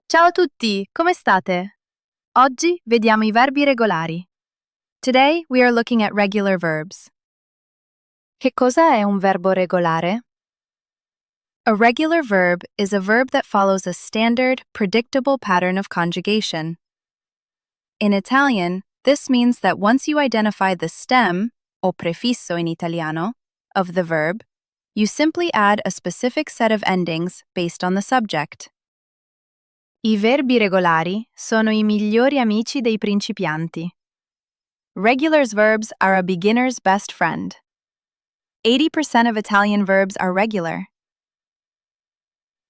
Ciao a tutti, come state? Oggi vediamo I verbi regolari. Today we are looking at regular verbs. Che cosa è un verbo regolare? A regular verb is a verb that follows a standard, predictable pattern of conjugation. In Italian, this means that once you identify the stem, o prefisso in italiano, of the verb, you simply add a specific set of endings based on the subject. I verbi regolari sono I migliori amici dei principianti. Regular verbs are a beginner's best friend. 80% of Italian verbs are regular.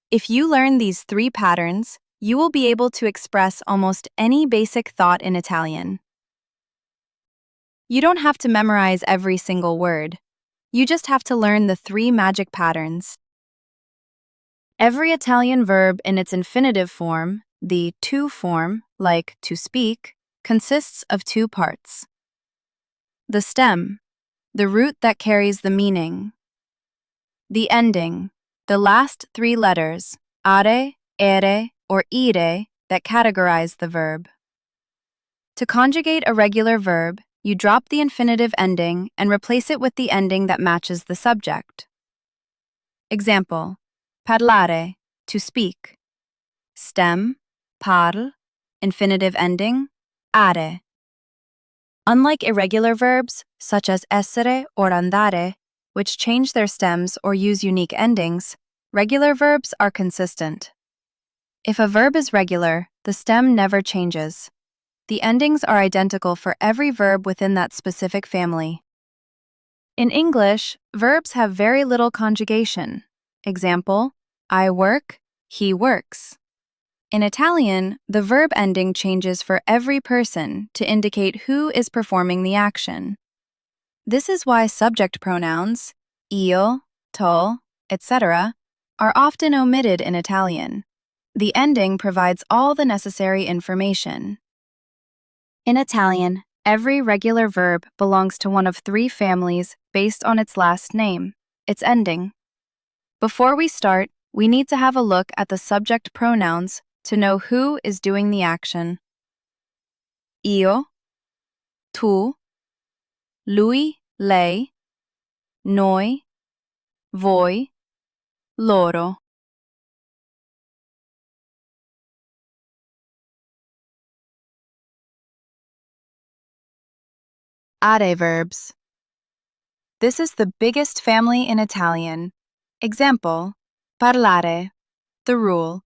If you learn these 3 patterns, you will be able to express almost any basic thought in Italian. You don't have to memorize every single word. You just have to learn the 3 magic patterns. Every Italian verb in its infinitive form, the to form, like to speak, consists of 2 parts. The stem, the root that carries the meaning. The ending, the last 3 letters, are, ere, or ire, that categorize the verb. To conjugate a regular verb, you drop the infinitive ending and replace it with the ending that matches the subject. Example: parlare, to speak. Stem, par, infinitive ending, are. Unlike irregular verbs, such as essere or andare, which change their stems or use unique endings, regular verbs are consistent. If a verb is regular, the stem never changes. The endings are identical for every verb within that specific family. In English, verbs have very little conjugation. Example: I work, he works. In Italian, the verb ending changes for every person to indicate who is performing the action. This is why subject pronouns, io, to, etc., are often omitted in Italian. The ending provides all the necessary information. In Italian, every regular verb belongs to one of 3 families based on its last name, its ending. Before we start, we need to have a look at the subject pronouns to know who is doing the action. Io, tu, lui, lei, noi, voi, loro. Are verbs. This is the biggest family in Italian. Example: parlare, the rule.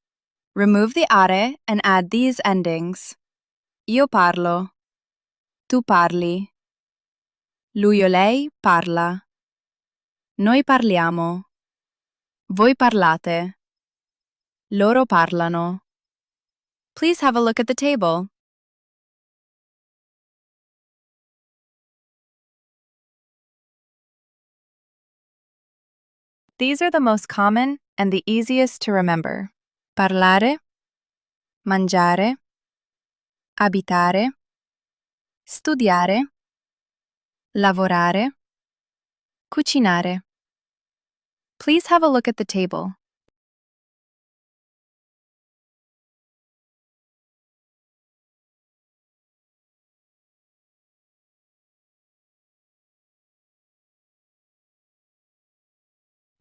Remove the are and add these endings. Io parlo. Tu parli. Lui o lei parla. Noi parliamo. Voi parlate. Loro parlano. Please have a look at the table. These are the most common and the easiest to remember. Parlare, mangiare, abitare, studiare, lavorare, cucinare. Please have a look at the table.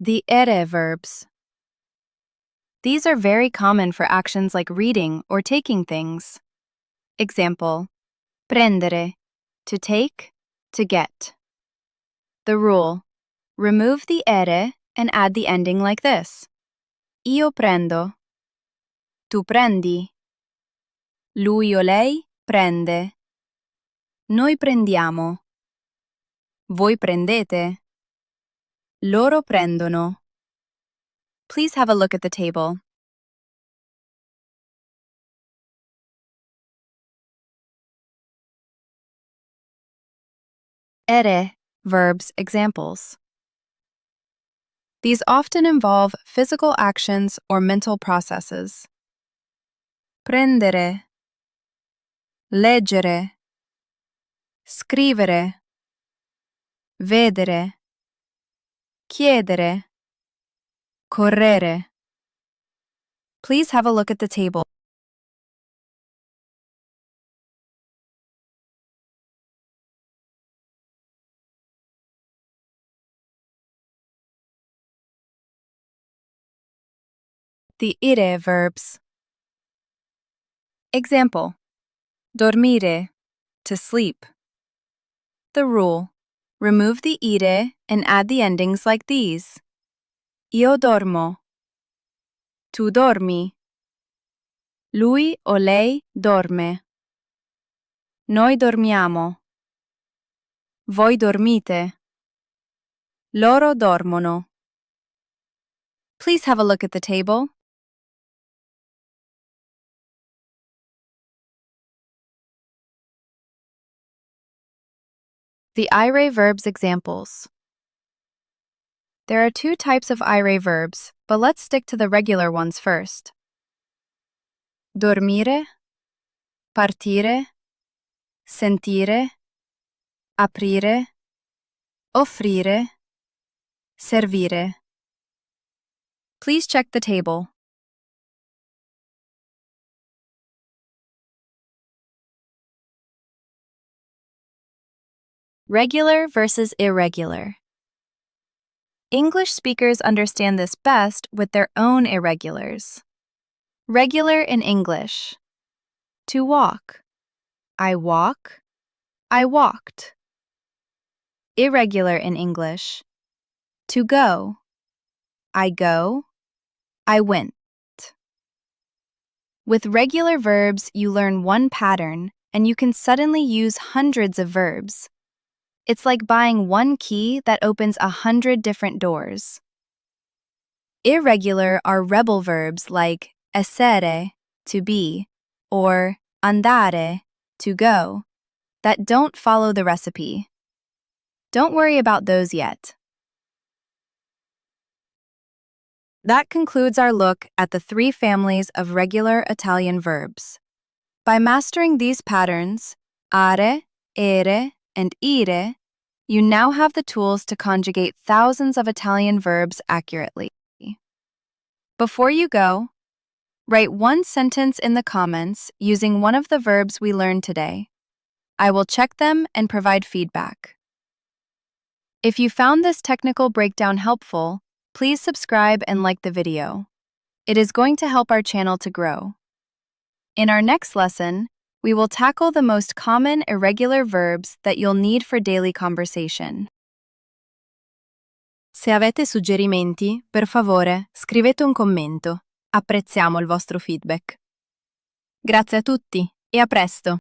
The ERE verbs. These are very common for actions like reading or taking things. Example: prendere, to take, to get. The rule: remove the ERE and add the ending like this. Io prendo. Tu prendi. Lui o lei prende. Noi prendiamo. Voi prendete. Loro prendono. Please have a look at the table. ERE verbs examples. These often involve physical actions or mental processes. Prendere, leggere, scrivere, vedere, chiedere, correre. Please have a look at the table. the IRE verbs. Example: dormire, to sleep. The rule: remove the IRE and add the endings like these. Io dormo. Tu dormi. Lui o lei dorme. Noi dormiamo. Voi dormite. Loro dormono. Please have a look at the table. The IRE verbs examples. There are two types of IRE verbs, but let's stick to the regular ones first. Dormire, partire, sentire, aprire, offrire, servire. Please check the table. Regular versus irregular. English speakers understand this best with their own irregulars. Regular in English: to walk. I walk. I walked. Irregular in English: to go. I go. I went. With regular verbs, you learn one pattern, and you can suddenly use hundreds of verbs. It's like buying one key that opens 100 different doors. Irregular are rebel verbs like essere, to be, or andare, to go, that don't follow the recipe. Don't worry about those yet. That concludes our look at the three families of regular Italian verbs. By mastering these patterns, are, ere, and IRE, you now have the tools to conjugate thousands of Italian verbs accurately. Before you go, write one sentence in the comments using one of the verbs we learned today. I will check them and provide feedback. If you found this technical breakdown helpful, please subscribe and like the video. It is going to help our channel to grow. In our next lesson, we will tackle the most common irregular verbs that you'll need for daily conversation. Se avete suggerimenti, per favore, scrivete un commento. Apprezziamo il vostro feedback. Grazie a tutti e a presto!